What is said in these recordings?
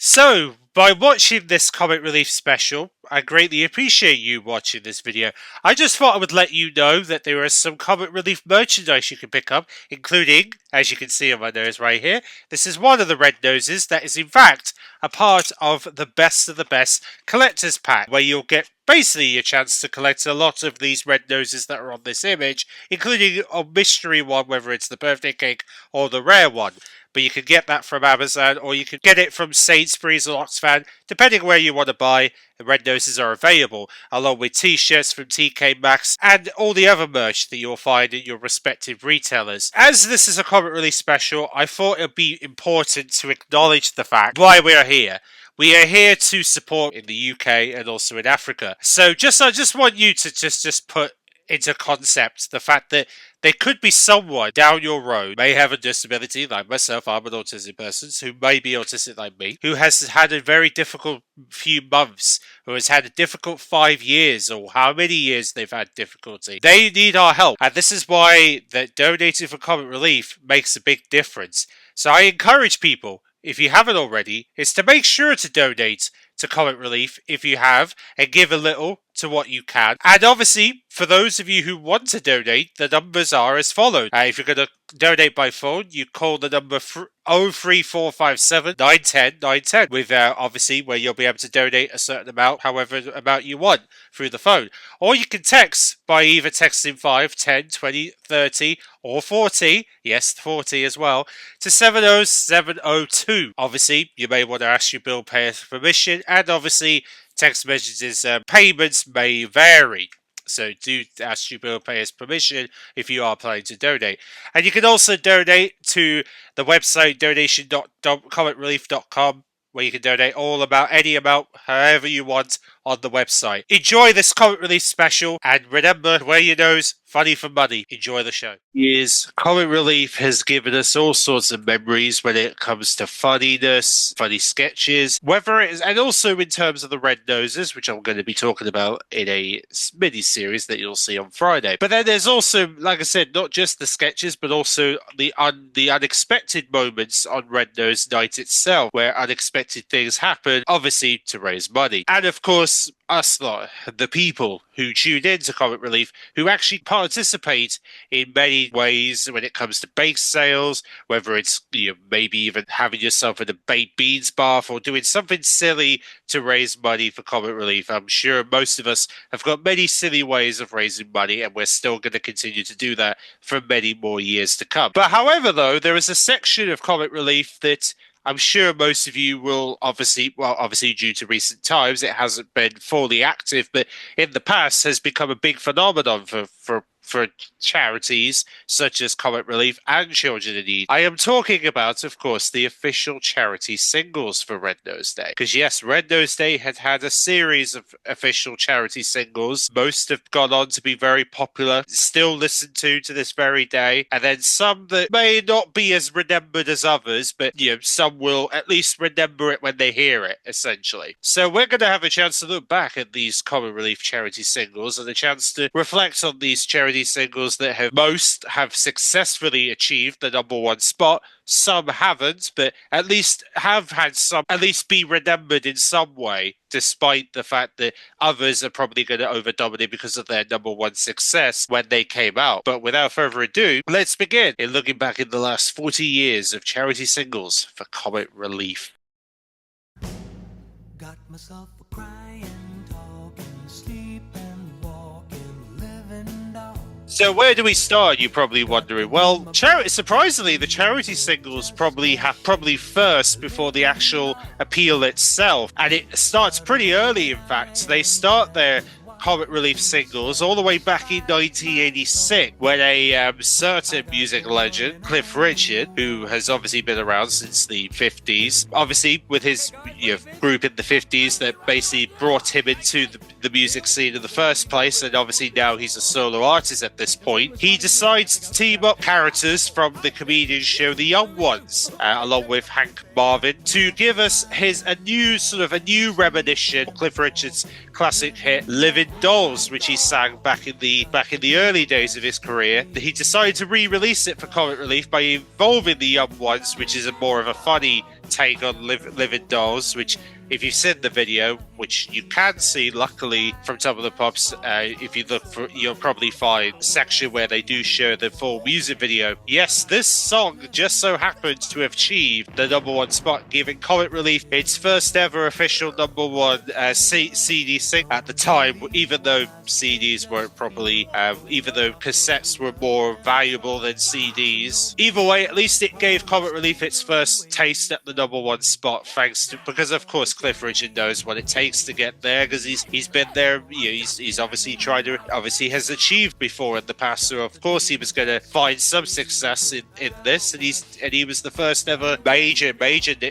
So, by watching this comic relief special, I greatly appreciate you watching this video. I just thought I would let you know that there is some comic relief merchandise you can pick up, including, as you can see on my nose right here, this is one of the red noses that is in fact a part of the best collector's pack, where you'll get basically a chance to collect a lot of these red noses that are on this image, including a mystery one, whether it's the birthday cake or the rare one. But you can get that from Amazon, or you can get it from Sainsbury's or Oxfam, depending where you want to buy. The red noses are available, along with t-shirts from TK Maxx and all the other merch that you'll find in your respective retailers. As this is a comic release special, I thought it would be important to acknowledge the fact why we are here. We are here to support in the UK and also in Africa. So I just want you to just put into concept the fact that there could be someone down your road, may have a disability like myself, I'm an autistic person, who may be autistic like me, who has had a very difficult few months, who has had a difficult 5 years, or how many years they've had difficulty. They need our help, and this is why that donating for comic relief makes a big difference. So I encourage people, if you haven't already, is to make sure to donate to comic relief if you have, and give a little to what you can. And obviously, for those of you who want to donate, the numbers are as follows. If you're going to donate by phone, you call the number 03457 910 910 with obviously where you'll be able to donate a certain amount, however amount you want, through the phone. Or you can text by either texting 5, 10, 20, 30 or 40, yes 40 as well, to 70702. Obviously you may want to ask your bill payer for permission, and obviously text messages payments may vary. So do ask your bill payer's permission if you are planning to donate. And you can also donate to the website donation.comicrelief.com, where you can donate any amount, however you want, on the website. Enjoy this comic relief special, and remember, wear your nose, funny for money. Enjoy the show. Yes, comic relief has given us all sorts of memories when it comes to funniness, funny sketches, whether it is, and also in terms of the red noses, which I'm going to be talking about in a mini series that you'll see on Friday. But then there's also, like I said, not just the sketches, but also the unexpected moments on Red Nose Night itself, where unexpected things happen, obviously to raise money. And of course, us lot, the people who tune in to comic relief, who actually participate in many ways when it comes to bake sales, whether it's maybe even having yourself in a baked beans bath or doing something silly to raise money for comic relief. I'm sure most of us have got many silly ways of raising money, and we're still going to continue to do that for many more years to come. But however, though, there is a section of comic relief that I'm sure most of you will obviously due to recent times, it hasn't been fully active, but in the past has become a big phenomenon for charities such as Comic Relief and Children in Need. I am talking about, of course, the official charity singles for Red Nose Day. Because yes, Red Nose Day had a series of official charity singles. Most have gone on to be very popular, still listened to this very day. And then some that may not be as remembered as others, but some will at least remember it when they hear it, essentially. So we're going to have a chance to look back at these Comic Relief charity singles and a chance to reflect on these charity singles that have successfully achieved the #1 spot. Some haven't, but at least have had some at least be remembered in some way, despite the fact that others are probably going to overdominate because of their #1 success when they came out. But without further ado, let's begin in looking back in the last 40 years of charity singles for comic relief. Got myself a crying, talking, sleeping, walking, living dog. So where do we start, you're probably wondering? Well, surprisingly, the charity singles probably first before the actual appeal itself. And it starts pretty early, in fact. They start their comic relief singles all the way back in 1986, when a certain music legend, Cliff Richard, who has obviously been around since the 50s, obviously with his group in the 50s that basically brought him into the music scene in the first place, and obviously now he's a solo artist at this point, he decides to team up characters from the comedian show The Young Ones, along with Hank Marvin, to give us a new reminiscen of Cliff Richard's classic hit Living Dolls, which he sang back in the early days of his career. He decided to re-release it for comic relief by involving the Young Ones, which is more of a funny take on Living Dolls, which, if you've seen the video, which you can see, luckily, from Top of the Pops, if you look for, you'll probably find a section where they do show the full music video. Yes, this song just so happens to have achieved the #1 spot, giving Comic Relief its first ever official #1 CD single at the time, even though CDs weren't properly, even though cassettes were more valuable than CDs. Either way, at least it gave Comic Relief its first taste at the #1 spot, because of course Cliff Richard knows what it takes to get there, because he's been there. He's obviously has achieved before in the past, so of course he was going to find some success in this, and he was the first ever major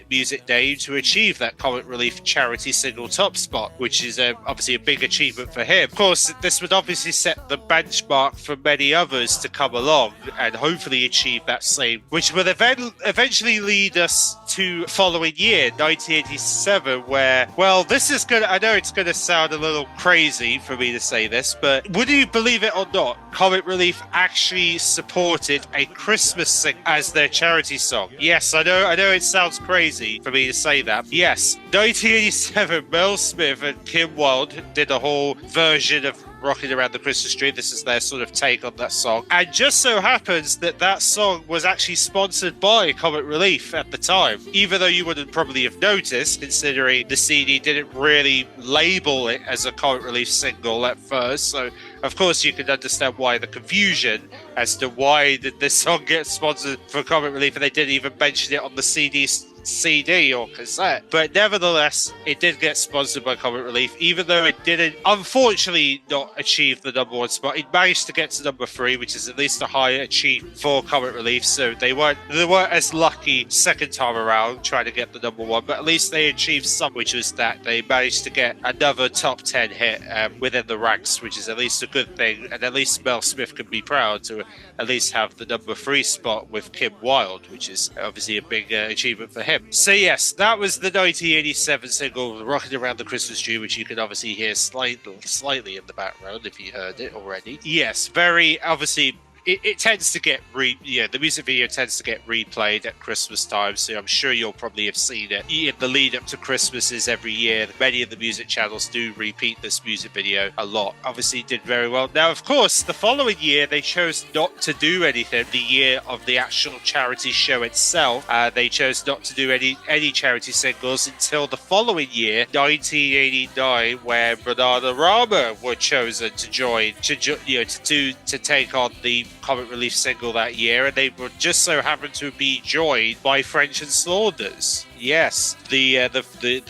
music name to achieve that Comic Relief charity single top spot, which is obviously a big achievement for him. Of course, this would obviously set the benchmark for many others to come along and hopefully achieve that same, which would eventually lead us to the following year, 1987, where, well, this is gonna, I know it's gonna sound a little crazy for me to say this, but would you believe it or not, Comic Relief actually supported a Christmas single as their charity song. Yes, I know it sounds crazy for me to say that. Yes, 1987, Mel Smith and Kim Wilde did a whole version of Rocking Around the Christmas Tree. This is their sort of take on that song. And just so happens that song was actually sponsored by Comic Relief at the time, even though you wouldn't probably have noticed, considering the CD didn't really label it as a Comic Relief single at first. So of course you can understand why the confusion as to why did this song get sponsored for Comic Relief and they didn't even mention it on the CD or cassette. But nevertheless, it did get sponsored by Comic Relief, even though it didn't, unfortunately, not achieve the #1 spot. It managed to get to #3, which is at least a high achievement for Comic Relief, so they weren't as lucky second time around trying to get the #1, but at least they achieved some, which was that they managed to get another top 10 hit within the ranks, which is at least a good thing, and at least Mel Smith can be proud to at least have the #3 spot with Kim Wilde, which is obviously a big achievement for him. So yes, that was the 1987 single Rocking Around the Christmas Tree, which you can obviously hear slightly in the background if you heard it already. Yes, very obviously. It tends to get the music video tends to get replayed at Christmas time, so I'm sure you'll probably have seen it in the lead up to Christmases every year. Many of the music channels do repeat this music video a lot. Obviously, it did very well. Now, of course, the following year they chose not to do anything. The year of the actual charity show itself, they chose not to do any charity singles until the following year, 1989, where Bananarama were chosen to join to take on the Comic Relief single that year, and they were just so happened to be joined by French and Saunders. Yes, the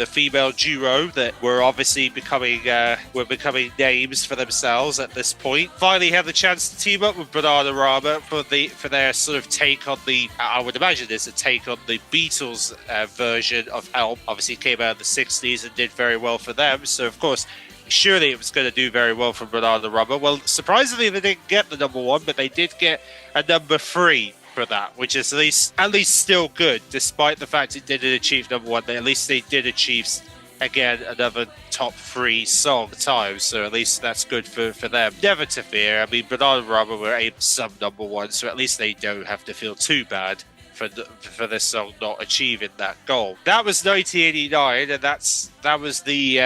female duo that were obviously becoming names for themselves at this point finally had the chance to team up with Bananarama for their sort of take on the, I would imagine it's a take on the Beatles version of Help. Obviously it came out in the 60s and did very well for them, so of course surely it was going to do very well for Bananarama. Well, surprisingly they didn't get the #1, but they did get a #3 for that, which is at least still good, despite the fact it didn't achieve #1. At least they did achieve, again, another top 3 song time, so at least that's good for them. Never to fear. I mean, Bananarama were able to some #1, so at least they don't have to feel too bad for this song not achieving that goal. That was 1989, and that was the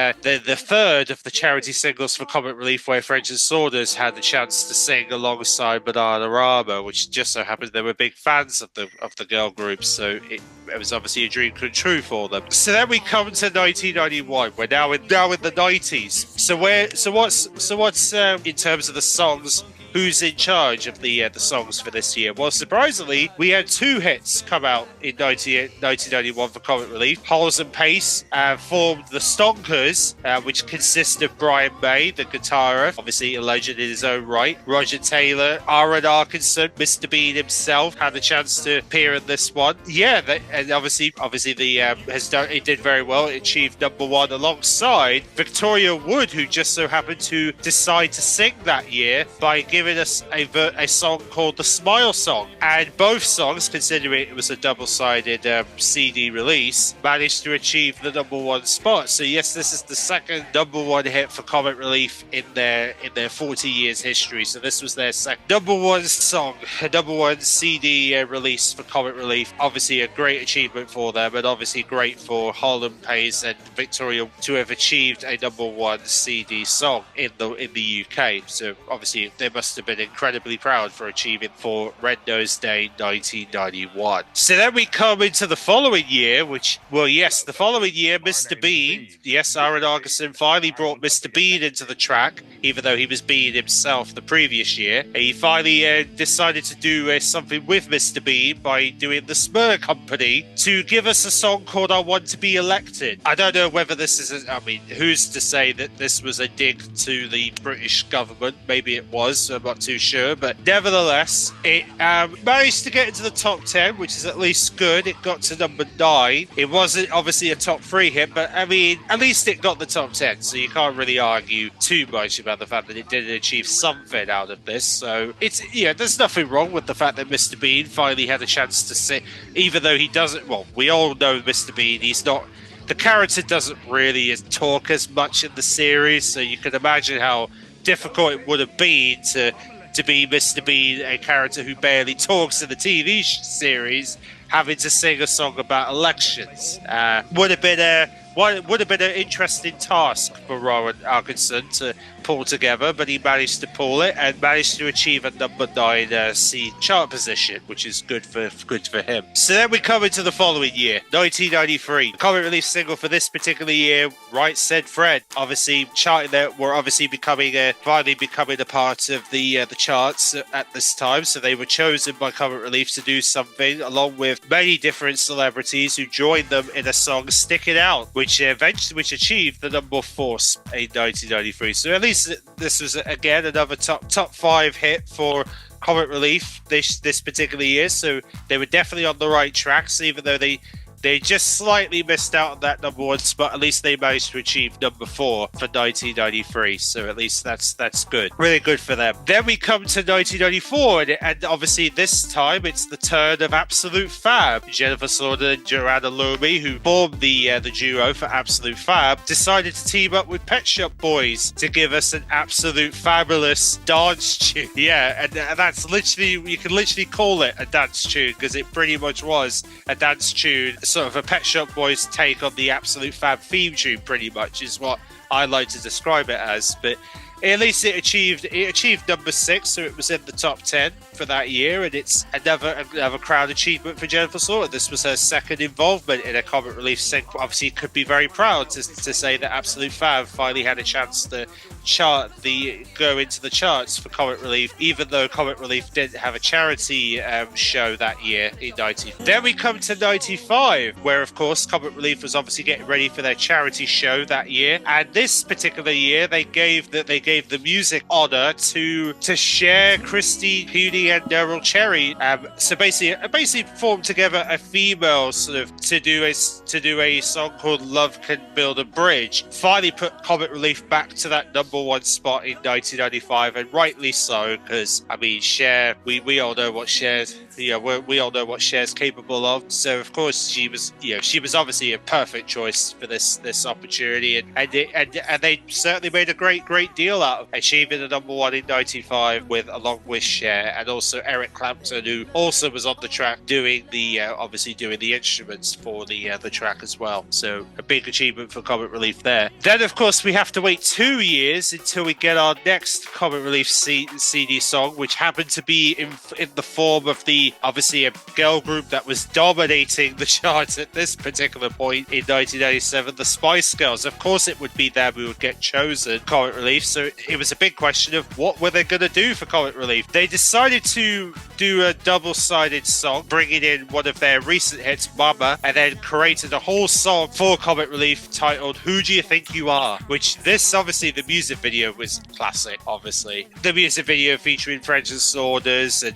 third of the charity singles for Comic Relief, where French and Saunders had the chance to sing alongside Bananarama, which just so happened they were big fans of the girl group, so it was obviously a dream come true for them. So then we come to 1991. We're now in the 90s. So what's in terms of the songs? Who's in charge of the songs for this year? Well, surprisingly, we had 2 hits come out in 1991 for Comic Relief. Holes and Pace formed the Stonkers, which consist of Brian May, the guitarist, obviously a legend in his own right, Roger Taylor, Aaron Arkinson, Mr. Bean himself had the chance to appear in this one. Yeah, and obviously it did very well. It achieved #1 alongside Victoria Wood, who just so happened to decide to sing that year by giving giving us a song called the Smile Song. And both songs, considering it was a double-sided CD release, managed to achieve the #1 spot. So yes, this is the second #1 hit for Comic Relief in their 40 years history. So this was their second #1 song, a #1 CD release for Comic Relief. Obviously a great achievement for them, and obviously great for Harlan Pace and Victoria to have achieved a #1 CD song in the UK. So obviously they must have been incredibly proud for achieving for Red Nose Day 1991. So then we come into the following year, which, well, yes, the following year, Mr. Bean, yes, Aaron Argerson finally brought Mr. Bean into the track, even though he was Bean himself the previous year. He finally decided to do something with Mr. Bean by doing the Smur Company to give us a song called I Want to Be Elected. I don't know whether this is, I mean, who's to say that this was a dig to the British government? Maybe it was, I'm not too sure, but nevertheless, it managed to get into the top 10, which is at least good. It got to #9. It wasn't obviously a top 3 hit, but I mean, at least it got the top 10, so you can't really argue too much about the fact that it did achieve something out of this. So it's, yeah, there's nothing wrong with the fact that Mr. Bean finally had a chance to sit, even though he doesn't, well, we all know Mr. Bean, he's not, the character doesn't really talk as much in the series, so you can imagine how difficult it would have been to be Mr. Bean, a character who barely talks in the TV series, having to sing a song about elections. Would have been an interesting task for Rowan Atkinson to pull together, but he managed to pull it and managed to achieve a #9 C chart position, which is good for him. So then we come into the following year, 1993. The Comic Relief single for this particular year, Right Said Fred, obviously charting there, were obviously finally becoming a part of the charts at this time. So they were chosen by Comic Relief to do something, along with many different celebrities who joined them in a song, "Stick It Out," which achieved the #4 in 1993. So at least this was again another top 5 hit for Comic Relief this particular year. So they were definitely on the right tracks, even though they just slightly missed out on that #1 spot. At least they managed to achieve #4 for 1993. So at least that's good. Really good for them. Then we come to 1994, and obviously this time it's the turn of Absolute Fab. Jennifer Slaughter and Joanna Lomi, who formed the duo for Absolute Fab, decided to team up with Pet Shop Boys to give us an absolute fabulous dance tune. Yeah, and that's literally, you can literally call it a dance tune, because it pretty much was a dance tune, sort of a Pet Shop Boys take on the Absolute Fab theme tune, pretty much is what I like to describe it as. But at least it achieved #6, so it was in the top 10 for that year, and it's another crowd achievement for Jennifer Slaughter. This was her second involvement in a Comic Relief single. Obviously, could be very proud to say that Absolute Fab finally had a chance to go into the charts for Comic Relief, even though Comic Relief didn't have a charity show that year in 90. Then we come to 95, where of course Comic Relief was obviously getting ready for their charity show that year, and this particular year they gave the music honor to Cher, Christy, Houdini, and Daryl Cherry. So basically formed together a female sort of to do a song called "Love Can Build a Bridge." Finally put Comic Relief back to that #1 spot in 1995, and rightly so, because I mean, Cher, we all know what Cher's, we all know what Cher's capable of. So of course she was obviously a perfect choice for this opportunity, and they certainly made a great deal out of achieving the #1 in 95 along with Cher, and also Eric Clapton, who also was on the track doing the instruments for the track as well. So a big achievement for Comic Relief there. Then of course we have to wait 2 years until we get our next Comic Relief CD song, which happened to be in the form of obviously a girl group that was dominating the charts at this particular point in 1997, the Spice Girls. Of course it would be them who would get chosen Comic Relief, so it was a big question of what were they going to do for Comic Relief. They decided to do a double-sided song, bringing in one of their recent hits, Mama, and then created a whole song for Comic Relief titled Who Do You Think You Are, which obviously the music video was classic. Obviously the music video featuring French and Saunders, and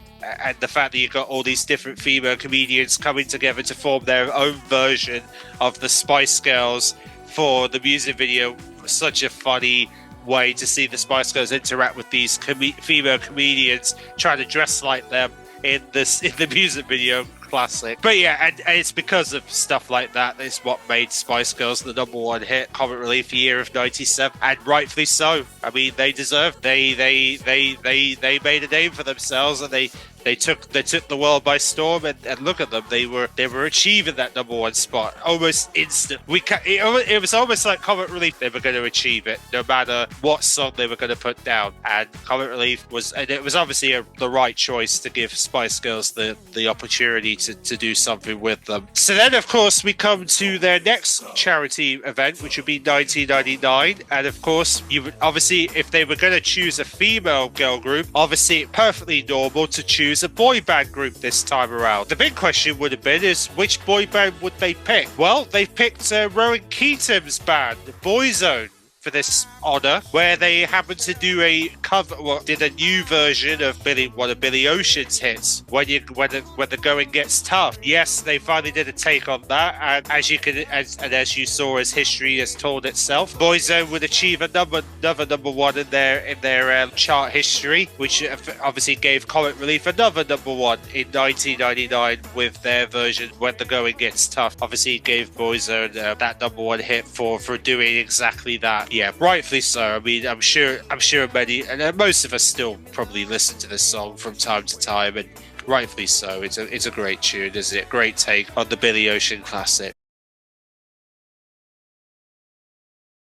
the fact that you've got all these different female comedians coming together to form their own version of the Spice Girls for the music video was such a funny, way to see the Spice Girls interact with these female comedians trying to dress like them in the music video. Classic. But yeah, and it's because of stuff like that that's what made Spice Girls the #1 hit comic relief year of '97, and rightfully so. I mean, they deserved. They made a name for themselves, and they took the world by storm, and look at them. They were achieving that #1 spot almost instant. It was almost like comic relief. They were going to achieve it no matter what song they were going to put down, and comic relief was obviously the right choice to give Spice Girls the opportunity to do something with them. So then, of course, we come to their next charity event, which would be 1999, and of course, you would obviously, if they were going to choose a female girl group, obviously perfectly normal to choose a boy band group this time around. The big question would have been is which boy band would they pick? Well, they picked Rowan Keating's band, Boyzone, for this honor, where they happened to do a cover, did a new version of one of Billy Ocean's hits, when the going gets tough. Yes, they finally did a take on that, and as you saw, as history has told itself, Boyzone would achieve another #1 in their chart history, which obviously gave comic relief another #1 in 1999 with their version When the Going Gets Tough. Obviously, it gave Boyzone that #1 hit for doing exactly that. Yeah, rightfully so. I mean, I'm sure many, and most of us still probably listen to this song from time to time, and rightfully so. It's a great tune, isn't it? Great take on the Billy Ocean classic.